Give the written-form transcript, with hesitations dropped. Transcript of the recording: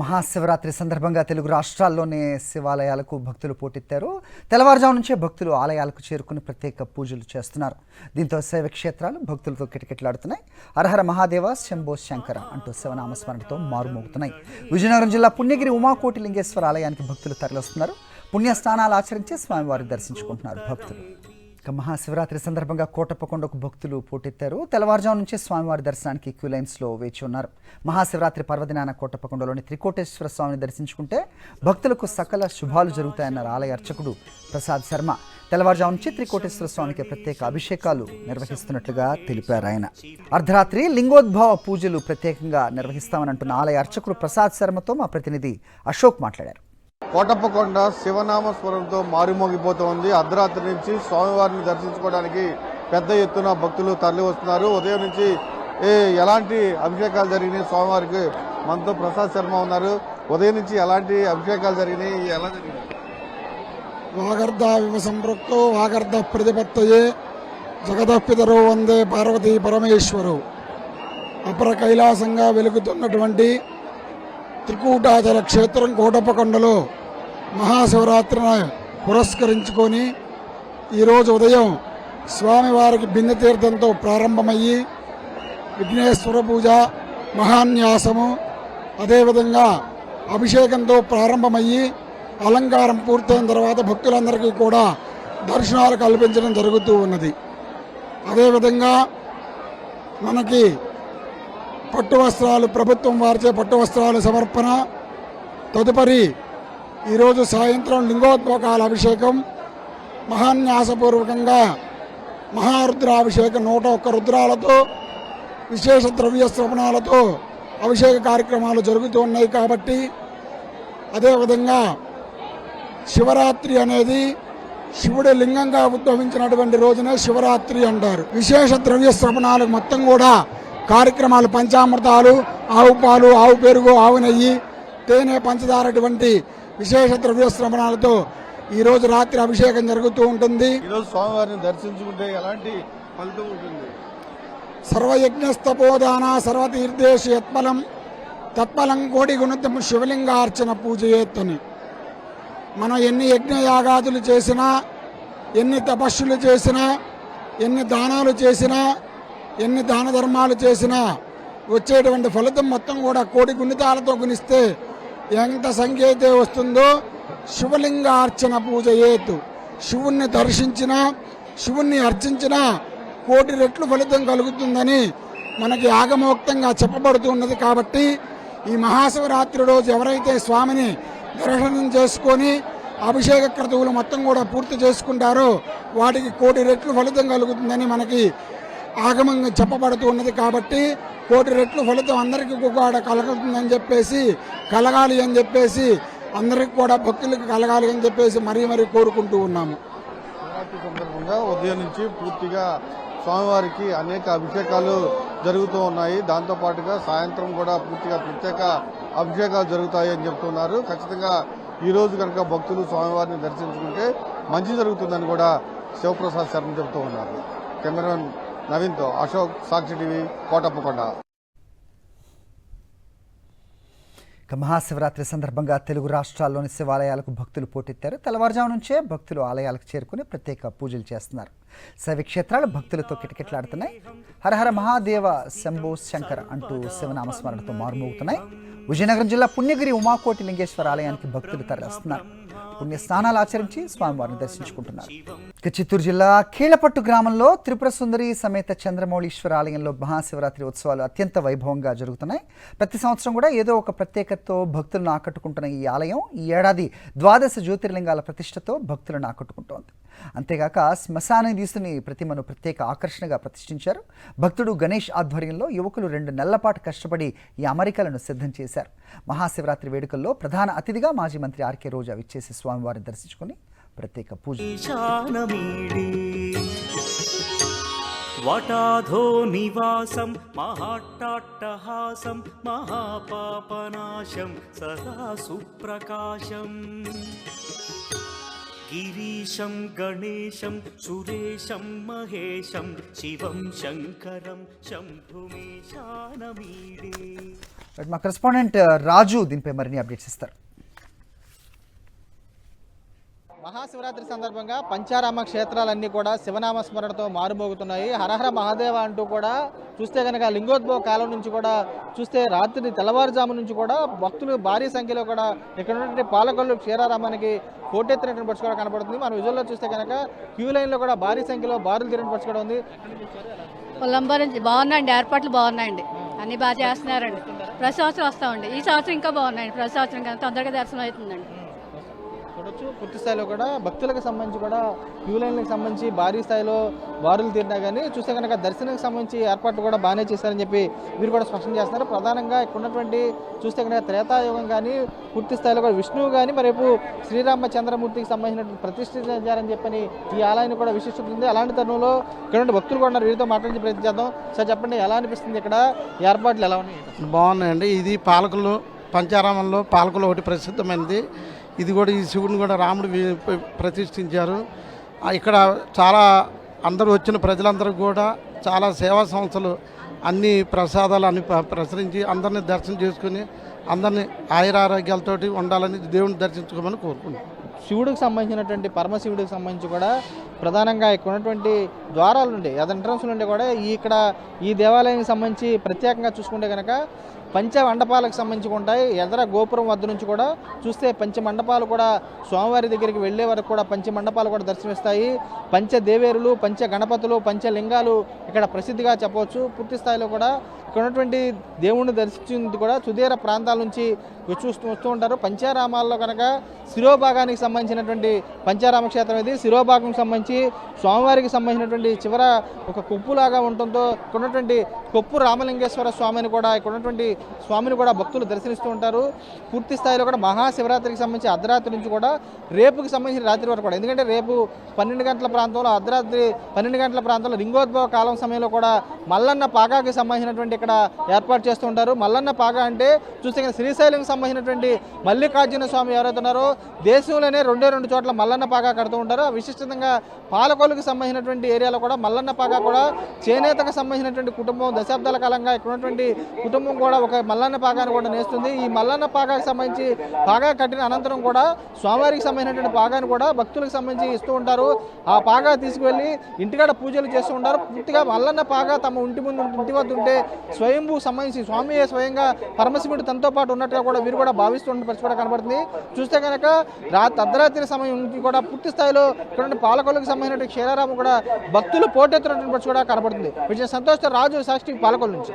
మహాశివరాత్రి సందర్భంగా తెలుగు రాష్ట్రాల్లోనే శివాలయాలకు భక్తులు పోటెత్తారు. తెల్లవారుజాము నుంచే భక్తులు ఆలయాలకు చేరుకుని ప్రత్యేక పూజలు చేస్తున్నారు. దీంతో శైవ క్షేత్రాలు భక్తులతో కిటకిటలాడుతున్నాయి. హరహర మహాదేవ శంభో శంకర అంటూ శివనామస్మరణతో మారుమోగుతున్నాయి. విజయనగరం జిల్లా పుణ్యగిరి ఉమాకోటి లింగేశ్వర ఆలయానికి భక్తులు తరలిస్తున్నారు. పుణ్యస్నానాలు ఆచరించి స్వామివారిని దర్శించుకుంటున్నారు భక్తులు. మహాశివరాత్రి సందర్భంగా కోటప్పకొండకు భక్తులు పోటెత్తారు. తెల్లవారుజాము నుంచే స్వామివారి దర్శనానికి క్యూ లైన్స్లో వేచి ఉన్నారు. మహాశివరాత్రి పర్వదినాన కోటప్పకొండలోని త్రికోటేశ్వర స్వామిని దర్శించుకుంటే భక్తులకు సకల శుభాలు జరుగుతాయన్నారు ఆలయ అర్చకుడు ప్రసాద్ శర్మ. తెల్లవారుజాము నుంచి త్రికోటేశ్వర స్వామికి ప్రత్యేక అభిషేకాలు నిర్వహిస్తున్నట్లుగా తెలిపారు ఆయన. అర్ధరాత్రి లింగోద్భవ పూజలు ప్రత్యేకంగా నిర్వహిస్తామని అంటున్న ఆలయ అర్చకుడు ప్రసాద్ శర్మతో మా ప్రతినిధి అశోక్ మాట్లాడారు. కోటప్పకొండ శివనామ స్వరంతో మారుమోగిపోతోంది. అర్ధరాత్రి నుంచి స్వామివారిని దర్శించుకోవడానికి పెద్ద ఎత్తున భక్తులు తరలి వస్తున్నారు. ఉదయం నుంచి ఎలాంటి అభిషేకాలు జరిగినాయి స్వామివారికి మనతో ప్రసాద్ శర్మ ఉన్నారు. ఉదయం నుంచి ఎలాంటి అభిషేకాలు జరిగినాయి, ఎలా జరిగినాయి? వాగర్ధ వివ సంపృక్తో వాగర్ధ ప్రతిపత్తయే జగదపితరో వందే పార్వతీ పరమేశ్వరు. అపర కైలాసంగా వెలుగుతున్నటువంటి త్రికూటాచల క్షేత్రం కోటప్పకొండలో మహాశివరాత్రిని పురస్కరించుకొని ఈరోజు ఉదయం స్వామివారికి బిందె తీర్థంతో ప్రారంభమయ్యి విఘ్నేశ్వర పూజ, మహాన్యాసము, అదేవిధంగా అభిషేకంతో ప్రారంభమయ్యి అలంకారం పూర్తయిన తర్వాత భక్తులందరికీ కూడా దర్శనాలు కల్పించడం జరుగుతూ ఉన్నది. అదేవిధంగా మనకి పట్టు వస్త్రాలు, ప్రభుత్వం వారిచే పట్టు వస్త్రాల సమర్పణ, తదుపరి ఈరోజు సాయంత్రం లింగోద్భోగాల అభిషేకం, మహాన్యాసపూర్వకంగా మహారుద్రాభిషేకం 101 రుద్రాలతో విశేష ద్రవ్య శ్రవణాలతో అభిషేక కార్యక్రమాలు జరుగుతూ ఉన్నాయి. కాబట్టి అదేవిధంగా శివరాత్రి అనేది శివుడి లింగంగా ఉద్భవించినటువంటి రోజునే శివరాత్రి అంటారు. విశేష ద్రవ్య శ్రవణాలకు మొత్తం కూడా కార్యక్రమాలు, పంచామృతాలు, ఆవు పాలు, ఆవు పెరుగు, ఆవు నెయ్యి, తేనె, పంచదార అటువంటి విశేష ద్రవ్య శ్రవణాలతో ఈరోజు రాత్రి అభిషేకం జరుగుతూ ఉంటుంది. ఈరోజు స్వామివారిని దర్శించుకుంటే ఎలాంటి ఫలితం ఉంటుంది? సర్వయజ్ఞస్తపోదాన సర్వతీర్థేషు యత్ఫలం తత్ఫలం కోటి గుణితం శివలింగార్చన పూజయేత్తని. మనం ఎన్ని యజ్ఞయాగాదులు చేసినా, ఎన్ని తపస్సులు చేసినా, ఎన్ని దానాలు చేసినా, ఎన్ని దాన ధర్మాలు చేసినా వచ్చేటువంటి ఫలితం మొత్తం కూడా కోటి గుణితాలతో గుణిస్తే ఎంత సంఖ్య అయితే వస్తుందో శివలింగార్చన పూజయేతు. శివుణ్ణి దర్శించినా, శివుణ్ణి అర్చించినా కోటి రెట్లు ఫలితం కలుగుతుందని మనకి ఆగమోక్తంగా చెప్పబడుతున్నది. కాబట్టి ఈ మహాశివరాత్రి రోజు ఎవరైతే స్వామిని దర్శనం చేసుకొని అభిషేక క్రతువులు మొత్తం కూడా పూర్తి చేసుకుంటారో వాటికి కోటి రెట్లు ఫలితం కలుగుతుందని మనకి ఆగమంగా చెప్పబడుతూ ఉన్నది. కాబట్టి కోటి రెట్లు ఫలితం అందరికీ కూడా కలుగుతుందని చెప్పేసి, కలగాలి అని చెప్పేసి, అందరికి కూడా భక్తులకు కలగాలి అని చెప్పేసి మరీ కోరుకుంటూ ఉన్నాము. శివరాత్రి సందర్భంగా ఉదయం నుంచి పూర్తిగా స్వామివారికి అనేక అభిషేకాలు జరుగుతూ ఉన్నాయి. దాంతోపాటుగా సాయంత్రం కూడా పూర్తిగా ప్రత్యేక అభిషేకాలు జరుగుతాయి అని చెప్తున్నారు. ఖచ్చితంగా ఈ రోజు కనుక భక్తులు స్వామివారిని దర్శించుకుంటే మంచి జరుగుతుందని కూడా శివప్రసాద్ శర్మ చెబుతూ ఉన్నారు. కెమెరామెన్ నవీన్తో అశోక్, సాక్షి టీవీ, కోటప్పకొండ. మహాశివరాత్రి సందర్భంగా తెలుగు రాష్ట్రాల్లోని శివాలయాలకు భక్తులు పోటెత్తారు. తెల్లవారుజాము నుంచే భక్తులు ఆలయాలకు చేరుకుని ప్రత్యేక పూజలు చేస్తున్నారు. శైవ క్షేత్రాలు భక్తులతో కిటకిటలాడుతున్నాయి. హరహర మహాదేవ శంభో శంకర అంటూ శివనామస్మరణతో మారుమోగుతున్నాయి. విజయనగరం జిల్లా పుణ్యగిరి ఉమాకోటి లింగేశ్వర ఆలయానికి భక్తులు తరలిస్తున్నారు. పుణ్య స్నానాలు ఆచరించి స్వామివారిని దర్శించుకుంటున్నారు. చిత్తూరు జిల్లా కీళ్లపట్టు గ్రామంలో త్రిపుర సుందరి సమేత చంద్రమౌళీశ్వర ఆలయంలో మహాశివరాత్రి ఉత్సవాలు అత్యంత వైభవంగా జరుగుతున్నాయి. ప్రతి సంవత్సరం కూడా ఏదో ఒక ప్రత్యేకతతో భక్తులను ఆకట్టుకుంటున్న ఈ ఆలయం ఈ ఏడాది 12 జ్యోతిర్లింగాల ప్రతిష్టతో భక్తులను ఆకట్టుకుంటోంది. అంతేగాక శ్మశానధీశుని ప్రతిమను ప్రత్యేక ఆకర్షణగా ప్రతిష్ఠించారు. భక్తుడు గణేష్ ఆధ్వర్యంలో యువకులు 2 నెలల పాటు కష్టపడి ఈ అమరికలను సిద్ధం చేశారు. మహాశివరాత్రి వేడుకల్లో ప్రధాన అతిథిగా మాజీ మంత్రి ఆర్కే రోజా విచ్చేసి స్వామివారిని దర్శించుకుని ప్రత్యేక పూజ. వటాధో నివాసం మహాట్టాట్టహాసం మహాపాపనాశం సదా సుప్రకాశం గిరీశం గణేశం సురేశం మహేశం శివం శంకరం శంభుమేశానమీడే. మా కరెస్పాండెంట్ రాజు దీనిపై మరిన్ని అప్డేట్స్ ఇస్తారు. మహాశివరాత్రి సందర్భంగా పంచారామ క్షేత్రాలన్నీ కూడా శివనామ స్మరణతో మారుమోగుతున్నాయి. హరహర మహాదేవ అంటూ కూడా చూస్తే కనుక లింగోద్భవ కాలం నుంచి కూడా చూస్తే రాత్రి తెల్లవారుజాము నుంచి కూడా భక్తులు భారీ సంఖ్యలో కూడా ఇక్కడ ఉన్నటువంటి పాలకొల్లు క్షీరారామానికి పోటెత్తినటువంటి పరిస్థితి కూడా కనబడుతుంది. మనం విజువల్లో చూస్తే కనుక క్యూ లైన్లో కూడా భారీ సంఖ్యలో బారులు తీరిన పరిస్థితి కూడా ఉంది. పొలంబర్ నుంచి బాగున్నాయండి, ఏర్పాట్లు బాగున్నాయండి, అన్ని బాగా చేస్తున్నారండి. ప్రతి సంవత్సరం వస్తామండి, ఈ సంవత్సరం ఇంకా బాగున్నాయండి. ప్రతి సంవత్సరం కన్నా తొందరగా దర్శనం అవుతుందండి. చూడొచ్చు పూర్తి స్థాయిలో కూడా భక్తులకు సంబంధించి కూడా క్యూ లైన్లకు సంబంధించి భారీ స్థాయిలో బారులు తీరినా కానీ చూస్తే కనుక దర్శనానికి సంబంధించి ఏర్పాట్లు కూడా బాగానే చేశారని చెప్పి మీరు కూడా స్పష్టం చేస్తున్నారు. ప్రధానంగా ఇక్కడ ఉన్నటువంటి చూస్తే కనుక త్రేతాయుగం కానీ పూర్తి స్థాయిలో కూడా విష్ణువు కానీ మరేపు శ్రీరామచంద్రమూర్తికి సంబంధించినటువంటి ప్రతిష్ఠించారని చెప్పని ఈ ఆలయాన్ని కూడా విశిష్టత ఉంది. అలాంటి తరుణంలో ఇక్కడ భక్తులు కూడా ఉన్నారు, వీరితో మాట్లాడే ప్రయత్నం చేద్దాం. సార్ చెప్పండి, ఎలా అనిపిస్తుంది ఇక్కడ ఏర్పాట్లు ఎలా ఉన్నాయి? బాగున్నాయండి. ఇది పాలకులు పంచారామంలో పాలకులు ఒకటి ప్రసిద్ధమైనది. ఇది కూడా ఈ శివుడిని కూడా రాముడు ప్రతిష్ఠించారు. ఇక్కడ చాలా అందరూ వచ్చిన ప్రజలందరూ కూడా చాలా సేవా సంస్థలు అన్ని ప్రసాదాలు అన్ని ప్రసరించి అందరినీ దర్శనం చేసుకుని అందరినీ ఆయురారోగ్యాలతోటి ఉండాలని దేవుని దర్శించుకోమని కోరుకుంటున్నాం. శివుడికి సంబంధించినటువంటి పరమశివుడికి సంబంధించి కూడా ప్రధానంగా ఇక్కడ ఉన్నటువంటి ద్వారాల నుండి ఎంట్రన్స్ నుండి కూడా ఈ దేవాలయానికి సంబంధించి ప్రత్యేకంగా చూసుకుంటే కనుక పంచ మండపాలకు సంబంధించి ఉంటాయి. ఎదర గోపురం వద్ద నుంచి కూడా చూస్తే పంచ మండపాలు కూడా స్వామివారి దగ్గరికి వెళ్ళే వరకు కూడా పంచ మండపాలు కూడా దర్శనమిస్తాయి. పంచదేవేరులు, పంచ గణపతులు, పంచలింగాలు ఇక్కడ ప్రసిద్ధిగా చెప్పవచ్చు. పూర్తి స్థాయిలో కూడా ఇక్కడ ఉన్నటువంటి దేవుణ్ణి దర్శించింది కూడా సుదూర ప్రాంతాల నుంచి వస్తూ ఉంటారు. పంచారామాల్లో కనుక శిరోభాగానికి సంబంధించినటువంటి పంచారామ క్షేత్రం ఇది. శిరోభాగం సంబంధించి స్వామివారికి సంబంధించినటువంటి చివర ఒక కొప్పులాగా ఉండటంతో ఇక్కడ ఉన్నటువంటి కొప్పు రామలింగేశ్వర స్వామిని కూడా ఇక్కడ ఉన్నటువంటి స్వామిని కూడా భక్తులు దర్శనిస్తూ ఉంటారు. పూర్తి స్థాయిలో కూడా మహాశివరాత్రికి సంబంధించి అర్ధరాత్రి నుంచి కూడా రేపుకి సంబంధించిన రాత్రి వరకు కూడా, ఎందుకంటే రేపు 12 గంటల ప్రాంతంలో అర్ధరాత్రి 12 గంటల ప్రాంతంలో లింగోద్భవ కాలం సమయంలో కూడా మల్లన్న పాగాకి సంబంధించినటువంటి ఇక్కడ ఏర్పాటు చేస్తూ ఉంటారు. మల్లన్న పాగా అంటే చూస్తే శ్రీశైలం సంబంధించినటువంటి మల్లికార్జున స్వామి ఎవరైతే ఉన్నారో దేశంలోనే 2 చోట్ల మల్లన్న పాగా కడుతూ ఉంటారు. విశిష్టంగా పాలకొల్లుకు సంబంధించినటువంటి ఏరియాలో కూడా మల్లన్న పాగా కూడా చేనేతకు సంబంధించినటువంటి కుటుంబం దశాబ్దాల కాలంగా ఇక్కడ ఉన్నటువంటి కుటుంబం కూడా ఒక మల్లన్న పాగాను కూడా నేస్తుంది. ఈ మల్లన్న పాగాకు సంబంధించి పాగా కట్టిన అనంతరం కూడా స్వామివారికి సంబంధించినటువంటి పాగాను కూడా భక్తులకు సంబంధించి ఇస్తూ ఉంటారు. ఆ పాగా తీసుకువెళ్ళి ఇంటికాడ పూజలు చేస్తూ ఉంటారు. పూర్తిగా మల్లన్న పాగా తమ ఇంటి వద్ద ఉంటే స్వయంభూ సంబంధించి స్వామి స్వయంగా పరమశివుడు తనతో పాటు ఉన్నట్టుగా కూడా వీరు కూడా భావిస్తున్న పరిస్థితి కూడా కనబడుతుంది. చూస్తే కనుక అర్ధరాత్రి సమయం నుంచి కూడా పూర్తి స్థాయిలో ఇక్కడ పాలకొల్లుకు సంబంధించిన క్షీరారాము కూడా భక్తులు పోటెత్తున్నటువంటి పరిస్థితి కూడా కనబడుతుంది. విజయ సంతోష్ రాజు సాక్షి పాలకొల్లు నుంచి.